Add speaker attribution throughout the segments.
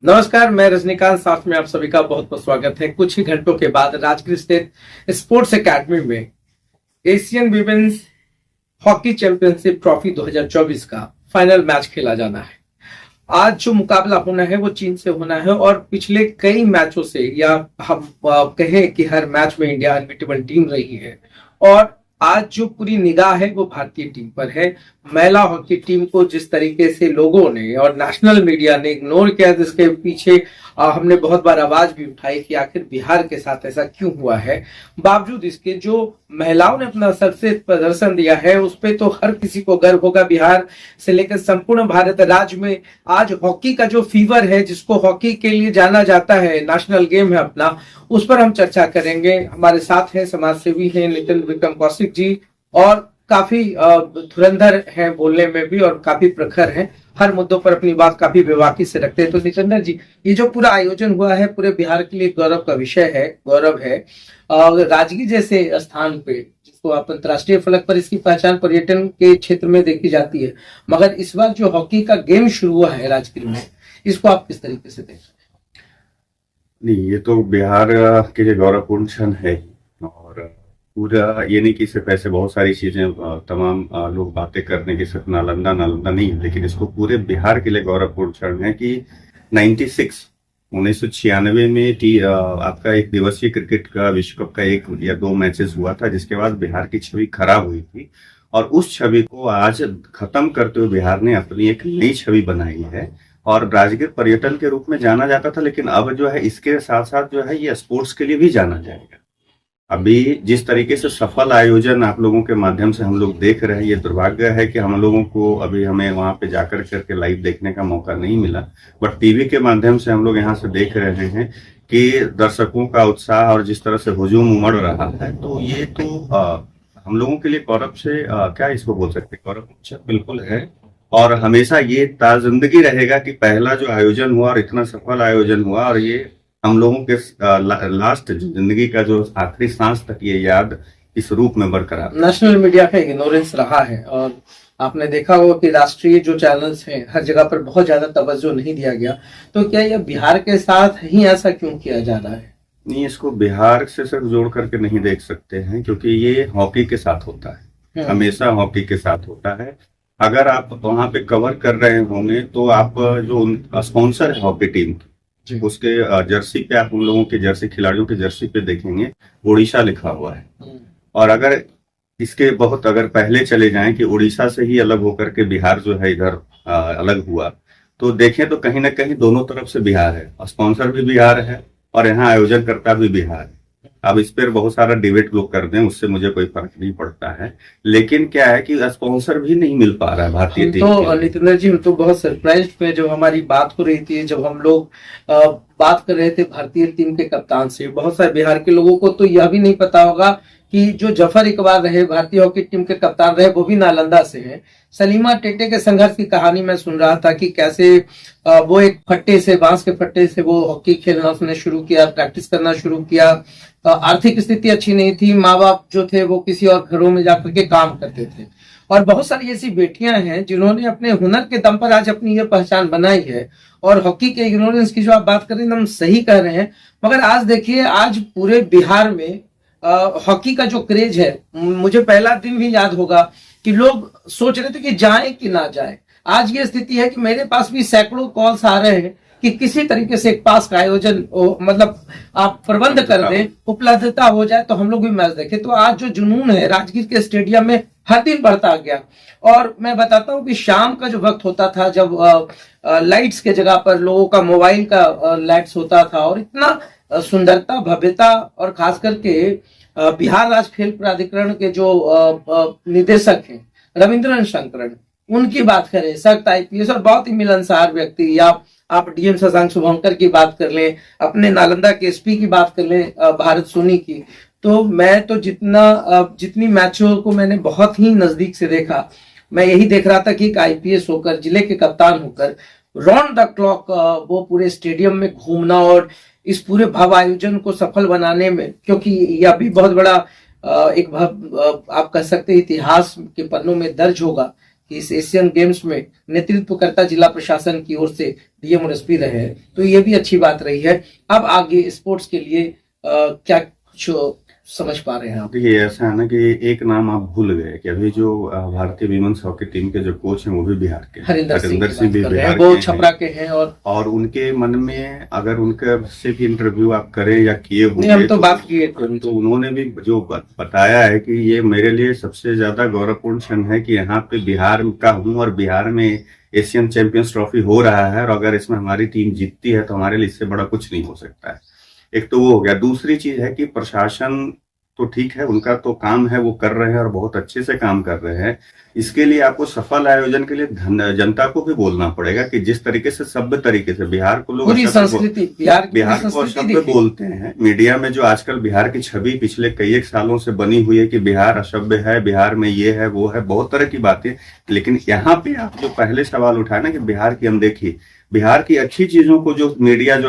Speaker 1: नमस्कार, मैं रजनीकांत, साथ में आप सभी का बहुत बहुत स्वागत है। कुछ ही घंटों के बाद राजगीर स्थित स्पोर्ट्स एकेडमी में Asian women's hockey championship trophy 2024 का फाइनल मैच खेला जाना है। आज जो मुकाबला होना है वो चीन से होना है और पिछले कई मैचों से, या हम कहें कि हर मैच में इंडिया अनबीटेबल टीम रही है और आज जो पूरी निगाह है वो भारतीय टीम पर है। महिला हॉकी टीम को जिस तरीके से लोगों ने और नेशनल मीडिया ने इग्नोर किया, जिसके पीछे हमने बहुत बार आवाज भी उठाई कि आखिर बिहार के साथ ऐसा क्यों हुआ है। बावजूद इसके जो महिलाओं ने अपना सर्वश्रेष्ठ प्रदर्शन दिया है उस पे तो हर किसी को गर्व होगा। बिहार से लेकर संपूर्ण भारत राज्य में आज हॉकी का जो फीवर है, जिसको हॉकी के लिए जाना जाता है, नेशनल गेम है अपना, उस पर हम चर्चा करेंगे। हमारे साथ हैं समाज सेवी हैं नितिन विक्रम कौशिक जी, और काफी धुरंधर हैं बोलने में भी और काफी प्रखर हैं, हर मुद्दों पर अपनी बात काफी बेबाकी से रखते हैं। तो नितिन जी, ये जो पूरा आयोजन हुआ है पूरे बिहार के लिए गौरव का विषय है, गौरव है। राजगीर जैसे स्थान पे, जिसको आप अंतर्राष्ट्रीय फलक पर इसकी पहचान पर्यटन के क्षेत्र में देखी जाती है, मगर इस बार जो हॉकी का गेम शुरू हुआ है राजगीर में, इसको आप किस तरीके से देख रहे हैं?
Speaker 2: नहीं, ये तो बिहार के लिए गौरवपूर्ण क्षण है। और पूरा ये नहीं कि सिर्फ ऐसे बहुत सारी चीजें तमाम लोग बातें करने की, सिर्फ नालंदा नालंदा नहीं, लेकिन इसको पूरे बिहार के लिए गौरवपूर्ण क्षण है कि 1996 में आपका एक दिवसीय क्रिकेट का विश्व कप का 1 या 2 मैचेस हुआ था, जिसके बाद बिहार की छवि खराब हुई थी। और उस छवि को आज खत्म करते हुए बिहार ने अपनी एक नई छवि बनाई है और राजगीर पर्यटन के रूप में जाना जाता था, लेकिन अब जो है इसके साथ साथ जो है ये स्पोर्ट्स के लिए भी जाना जाएगा। अभी जिस तरीके से सफल आयोजन आप लोगों के माध्यम से हम लोग देख रहे हैं, ये दुर्भाग्य है कि हम लोगों को अभी हमें वहां पे जाकर करके लाइव देखने का मौका नहीं मिला, बट टीवी के माध्यम से हम लोग यहाँ से देख रहे हैं कि दर्शकों का उत्साह और जिस तरह से हुजूम उमड़ रहा है, तो ये तो हम लोगों के लिए गौरव से क्या इसको बोल सकते हैं, गौरव बिल्कुल है। और हमेशा ये ताजिंदगी रहेगा कि पहला जो आयोजन हुआ और इतना सफल आयोजन हुआ, और ये हम लोगों के लास्ट जिंदगी का जो आखिरी सांस तक ये याद इस रूप में बरकरार।
Speaker 1: नेशनल मीडिया का इग्नोरेंस रहा है और आपने देखा होगा कि राष्ट्रीय जो चैनल्स हैं हर जगह पर बहुत ज्यादा तवज्जो नहीं दिया गया। तो क्या यह बिहार के साथ ही ऐसा क्यों किया जा रहा है?
Speaker 2: नहीं, इसको बिहार से सिर्फ जोड़ करके नहीं देख सकते हैं, क्योंकि ये हॉकी के साथ होता है, हमेशा हॉकी के साथ होता है। अगर आप वहां पे कवर कर रहे होंगे तो आप जो स्पॉन्सर है हॉकी टीम की, उसके जर्सी पे आप उन लोगों के जर्सी, खिलाड़ियों के जर्सी पे देखेंगे उड़ीसा लिखा हुआ है। और अगर इसके बहुत अगर पहले चले जाएं कि उड़ीसा से ही अलग होकर के बिहार जो है इधर अलग हुआ, तो देखें तो कहीं ना कहीं दोनों तरफ से बिहार है, स्पॉन्सर भी बिहार है और यहाँ आयोजन करता भी बिहार है। अब इस पर बहुत सारा डिबेट लोग कर दें, उससे मुझे कोई फर्क नहीं पड़ता है, लेकिन क्या है कि स्पॉन्सर भी नहीं मिल पा रहा है भारतीय टीम
Speaker 1: तो नितिन जी, हम तो बहुत सरप्राइज थे जब हमारी बात हो रही थी, जब हम लोग बात कर रहे थे भारतीय टीम के कप्तान से। बहुत सारे बिहार के लोगों को तो यह भी नहीं पता होगा कि जो जफर इकबाल रहे भारतीय हॉकी टीम के कप्तान रहे, वो भी नालंदा से हैं। सलीमा टेटे के संघर्ष की कहानी मैं सुन रहा था कि कैसे वो एक फट्टे से, बांस के फट्टे से वो हॉकी खेलना उसने शुरू किया, प्रैक्टिस करना शुरू किया। आर्थिक स्थिति अच्छी नहीं थी, माँ बाप जो थे वो किसी और घरों में जाकर के काम करते थे। और बहुत सारी ऐसी बेटियां हैं जिन्होंने अपने हुनर के दम पर आज अपनी ये पहचान बनाई है। और हॉकी के इग्नोरेंस की जो आप बात कर रहे हैं एकदम सही कह रहे हैं, मगर आज देखिए, आज पूरे बिहार में हॉकी का जो क्रेज है, मुझे पहला दिन भी याद होगा कि लोग सोच रहे थे कि जाए कि ना जाए। आज ये स्थिति है कि मेरे पास भी सैकड़ों कॉल्स आ रहे हैं कि किसी तरीके से एक पास का आयोजन, मतलब आप प्रबंध कर दें, उपलब्धता हो जाए तो हम लोग भी मैच देखें। तो आज जो जुनून है राजगीर के स्टेडियम में हर दिन बढ़ता गया। और मैं बताता हूँ कि शाम का जो वक्त होता था, जब लाइट्स के जगह पर लोगों का मोबाइल का लाइट्स होता था, और इतना सुंदरता, भव्यता, और खास करके बिहार राज्य खेल प्राधिकरण के जो निदेशक हैं रविंद्रन शंकरन, उनकी बात करें, सख्त आईपीएस और बहुत ही मिलनसार व्यक्ति, या आप डीएम शशांक शुभंकर की बात कर लें, अपने नालंदा के एसपी की बात कर लें भारत सोनी की, तो मैं तो जितनी मैचों को मैंने बहुत ही नजदीक से देखा, मैं यही देख रहा था कि एक आईपीएस होकर, जिले के कप्तान होकर, राउंड द क्लॉक वो पूरे स्टेडियम में घूमना और इस पूरे भव्य आयोजन को सफल बनाने में, क्योंकि यह भी बहुत बड़ा एक आप कह सकते हैं इतिहास के पन्नों में दर्ज होगा कि इस एशियन गेम्स में नेतृत्वकर्ता जिला प्रशासन की ओर से डीएम और एसपी रहे हैं, तो ये भी अच्छी बात रही है। अब आगे स्पोर्ट्स के लिए क्या कुछ समझ पा रहे हैं आप?
Speaker 2: देखिए ऐसा है ना कि एक नाम आप भूल गए कि अभी जो भारतीय विमेंस हॉकी टीम के जो कोच हैं वो भी बिहार के हैं।
Speaker 1: हरिंदर सिंह
Speaker 2: भी बिहार
Speaker 1: वो
Speaker 2: के
Speaker 1: छपरा के हैं।
Speaker 2: और उनके मन में अगर उनके से भी इंटरव्यू आप करें या किए
Speaker 1: नहीं, हम तो बात किए थे,
Speaker 2: तो उन्होंने भी जो बताया है कि ये मेरे लिए सबसे ज्यादा गौरवपूर्ण क्षण है कि यहाँ पे बिहार का हूँ और बिहार में एशियन चैंपियंस ट्रॉफी हो रहा है, और अगर इसमें हमारी टीम जीतती है तो हमारे लिए इससे बड़ा कुछ नहीं हो सकता है। एक तो वो हो गया। दूसरी चीज है कि प्रशासन तो ठीक है, उनका तो काम है, वो कर रहे हैं और बहुत अच्छे से काम कर रहे हैं। इसके लिए आपको सफल आयोजन के लिए जनता को भी बोलना पड़ेगा कि जिस तरीके से सभ्य तरीके से बिहार को लोग
Speaker 1: पूरी संस्कृति
Speaker 2: बिहार को असभ्य बोलते हैं मीडिया में, जो आजकल बिहार की छवि पिछले कई एक सालों से बनी हुई है कि बिहार असभ्य है, बिहार में ये है वो है, बहुत तरह की बातें। लेकिन यहाँ पे आप जो पहले सवाल उठाए ना कि बिहार की अनदेखी, बिहार की अच्छी चीजों को जो मीडिया जो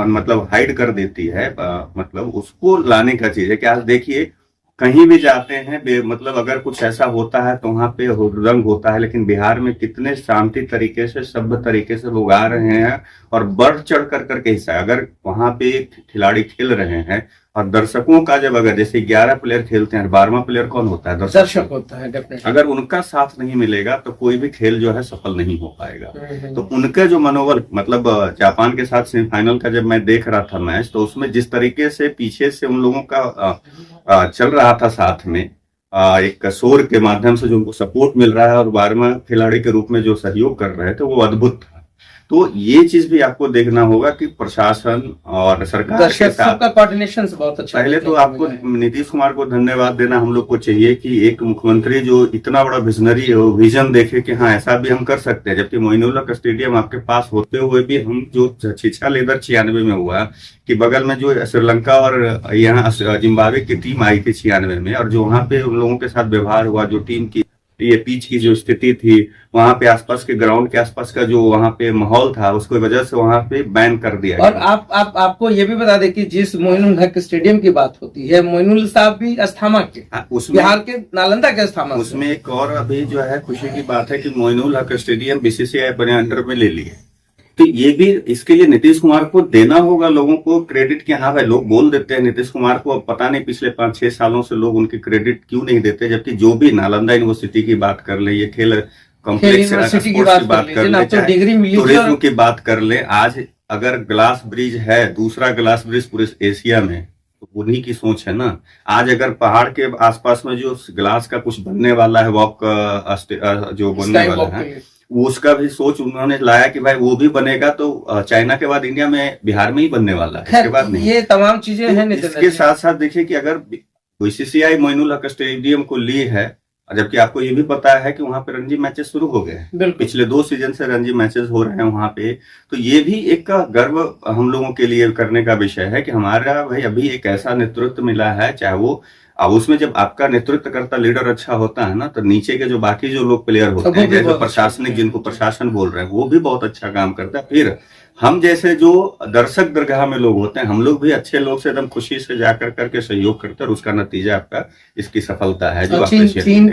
Speaker 2: मतलब हाइड कर देती है, मतलब उसको लाने का चीज है कि आज देखिए कहीं भी जाते हैं मतलब अगर कुछ ऐसा होता है तो वहां पे रंग होता है, लेकिन बिहार में कितने शांति तरीके से सभ्य तरीके से लोग आ रहे हैं और बढ़ चढ़ करके हिस्सा। अगर वहां पे खिलाड़ी खेल रहे हैं और दर्शकों का जब अगर जैसे 11 प्लेयर खेलते हैं, 12वां प्लेयर कौन होता है?
Speaker 1: दर्शक होता है। डेफिनेटली
Speaker 2: अगर उनका साथ नहीं मिलेगा तो कोई भी खेल जो है सफल नहीं हो पाएगा। तो उनका जो मनोबल, मतलब जापान के साथ सेमीफाइनल का जब मैं देख रहा था मैच, तो उसमें जिस तरीके से पीछे से उन लोगों का चल रहा था साथ में, एक शोर के माध्यम से जो उनको सपोर्ट मिल रहा है और 12वां खिलाड़ी के रूप में जो सहयोग कर रहे थे वो अद्भुत था। तो ये चीज भी आपको देखना होगा कि प्रशासन और सरकार के साथ
Speaker 1: का कोऑर्डिनेशन बहुत अच्छा।
Speaker 2: पहले तो आपको नीतीश कुमार को धन्यवाद देना हम लोग को चाहिए कि एक मुख्यमंत्री जो इतना बड़ा विजनरी विजन देखे कि हाँ ऐसा भी हम कर सकते हैं। जबकि मोइनुल हक स्टेडियम आपके पास होते हुए भी हम जो छिछा लेदर 96 में हुआ कि बगल में जो श्रीलंका और यहाँ जिम्बाब्वे की टीम आई थी 96 में, और जो वहां पे उन लोगों के साथ व्यवहार हुआ, जो टीम की ये पिच की जो स्थिति थी, वहां पे आसपास के ग्राउंड के आसपास का जो वहां पे माहौल था, उसकी वजह से वहां पे बैन कर दिया
Speaker 1: और आपको ये भी बता दें कि जिस मोइनुल हक स्टेडियम की बात होती है, मोइनुल साहब भी अस्थामा के, बिहार के नालंदा के अस्थामा।
Speaker 2: उसमें एक और अभी जो है खुशी की बात है कि मोइनुल हक स्टेडियम बीसीसीआई अपने अंडर में ले लिए। तो ये भी इसके लिए नीतीश कुमार को देना होगा लोगों को क्रेडिट कि हाँ भाई, लोग बोल देते हैं नीतीश कुमार को, अब पता नहीं पिछले 5-6 सालों से लोग उनके क्रेडिट क्यों नहीं देते। जबकि जो भी नालंदा यूनिवर्सिटी की बात कर ले, ये खेल कॉम्प्लेक्स की बात कर ले, टूरिज्म की बात कर ले, आज अगर ग्लास ब्रिज है, दूसरा ग्लास ब्रिज पूरे एशिया में, तो उन्हीं की सोच है ना। आज अगर पहाड़ के आसपास में जो ग्लास का कुछ बनने वाला है, वॉक जो बनने वाला है, उसका भी सोच उन्होंने लाया कि भाई वो भी बनेगा तो चाइना के बाद इंडिया में बिहार में ही बनने वाला है, इसके बाद नहीं।
Speaker 1: ये तमाम चीजें हैं।
Speaker 2: इसके साथ साथ देखिए कि अगर बीसीसीआई मोइनुल हक स्टेडियम को ली है, जबकि आपको ये भी पता है कि वहां पे रणजी मैचेस शुरू हो गए हैं, पिछले 2 सीजन से रणजी मैचेस हो रहे हैं वहां पे। तो ये भी एक गर्व हम लोगों के लिए करने का विषय है कि हमारा भाई अभी एक ऐसा नेतृत्व मिला है, चाहे वो अब उसमें जब आपका नेतृत्व करता लीडर अच्छा होता है ना, तो नीचे के जो बाकी जो लोग प्लेयर होते हैं, जैसे प्रशासनिक, जिनको प्रशासन बोल रहे हैं, वो भी बहुत अच्छा काम करता है। फिर हम जैसे जो दर्शक दरगाह में लोग होते हैं, हम लोग भी अच्छे लोग से एकदम खुशी से जाकर करके सहयोग करते हैं, और उसका नतीजा आपका इसकी सफलता है। जो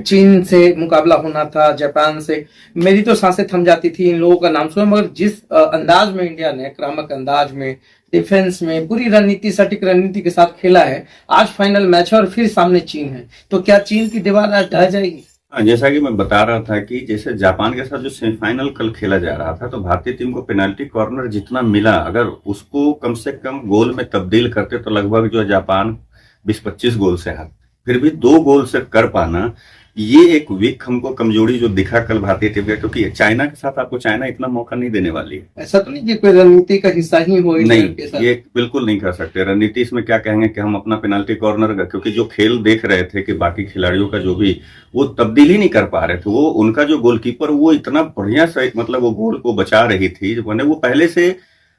Speaker 1: चीन से मुकाबला होना था, जापान से, मेरी तो सांसें थम जाती थी इन लोगों का नाम सुना। मगर जिस अंदाज में इंडिया ने, आक्रामक अंदाज में, डिफेंस में पूरी रणनीति, सटीक रणनीति के साथ खेला है, आज फाइनल मैच है और फिर सामने चीन है, तो क्या चीन की दीवार आज ढह जाएगी?
Speaker 2: जैसा कि मैं बता रहा था कि जैसे जापान के साथ जो सेमीफाइनल कल खेला जा रहा था, तो भारतीय टीम को पेनाल्टी कॉर्नर जितना मिला, अगर उसको कम से कम गोल में तब्दील करते तो लगभग जो जापान 20-25 गोल से हार, फिर भी 2 गोल से कर पाना, ये एक वीक हमको कमजोरी जो दिखा कल भारतीय टीम का। क्योंकि चाइना के साथ आपको चाइना इतना मौका नहीं देने वाली है।
Speaker 1: ऐसा तो नहीं कि कोई रणनीति का हिस्सा ही हो,
Speaker 2: नहीं, ये बिल्कुल नहीं कर सकते। रणनीति इसमें क्या कहेंगे कि हम अपना पेनाल्टी कॉर्नर, क्योंकि जो खेल देख रहे थे कि बाकी खिलाड़ियों का जो भी वो तब्दील ही नहीं कर पा रहे थे, वो उनका जो गोलकीपर वो इतना बढ़िया से मतलब वो गोल को बचा रही थी, वो पहले से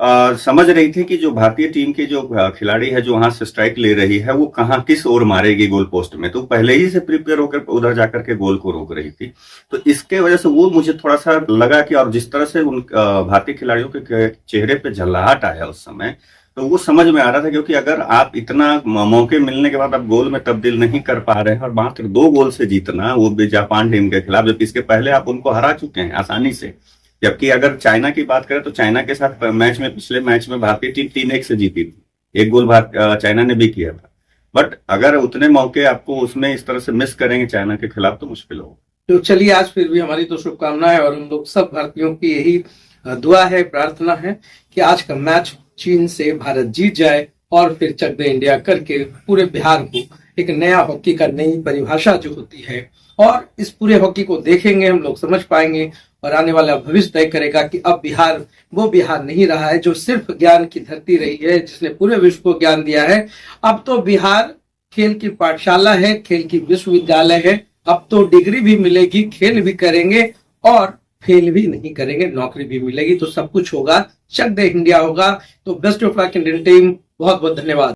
Speaker 2: समझ रही थी कि जो भारतीय टीम की जो खिलाड़ी है जो वहां से स्ट्राइक ले रही है वो कहाँ किस ओर मारेगी गोल पोस्ट में, तो पहले ही से प्रिपेयर होकर उधर जाकर के गोल को रोक रही थी। तो इसके वजह से वो मुझे थोड़ा सा लगा कि, और जिस तरह से उन भारतीय खिलाड़ियों के चेहरे पे झल्लाहट आया उस समय, तो वो समझ में आ रहा था, क्योंकि अगर आप इतना मौके मिलने के बाद आप गोल में तब्दील नहीं कर पा रहे हैं और मात्र 2 गोल से जीतना, वो भी जापान टीम के खिलाफ, जबकि इसके पहले आप उनको हरा चुके हैं आसानी से। जबकि अगर चाइना की बात करें तो चाइना के साथ मैच में, पिछले मैच में भारतीय टीम 3-1 से जीती थी, 1 गोल चाइना ने भी किया था। बट अगर उतने मौके आपको उसमें इस तरह से मिस करेंगे चाइना के खिलाफ तो मुश्किल होगा।
Speaker 1: तो चलिए, आज फिर भी हमारी तो शुभकामनाएं और हम लोग सब भारतीयों की यही दुआ है, प्रार्थना है कि आज का मैच चीन से भारत जीत जाए और फिर चक दे इंडिया करके पूरे बिहार को एक नया हॉकी का नई परिभाषा जो होती है, और इस पूरे हॉकी को देखेंगे हम लोग, समझ पाएंगे, और आने वाला भविष्य तय करेगा कि अब बिहार वो बिहार नहीं रहा है जो सिर्फ ज्ञान की धरती रही है, जिसने पूरे विश्व को ज्ञान दिया है। अब तो बिहार खेल की पाठशाला है, खेल की विश्वविद्यालय है। अब तो डिग्री भी मिलेगी, खेल भी करेंगे और फेल भी नहीं करेंगे, नौकरी भी मिलेगी, तो सब कुछ होगा, चक दे इंडिया होगा। तो best of luck Indian team, बहुत बहुत धन्यवाद।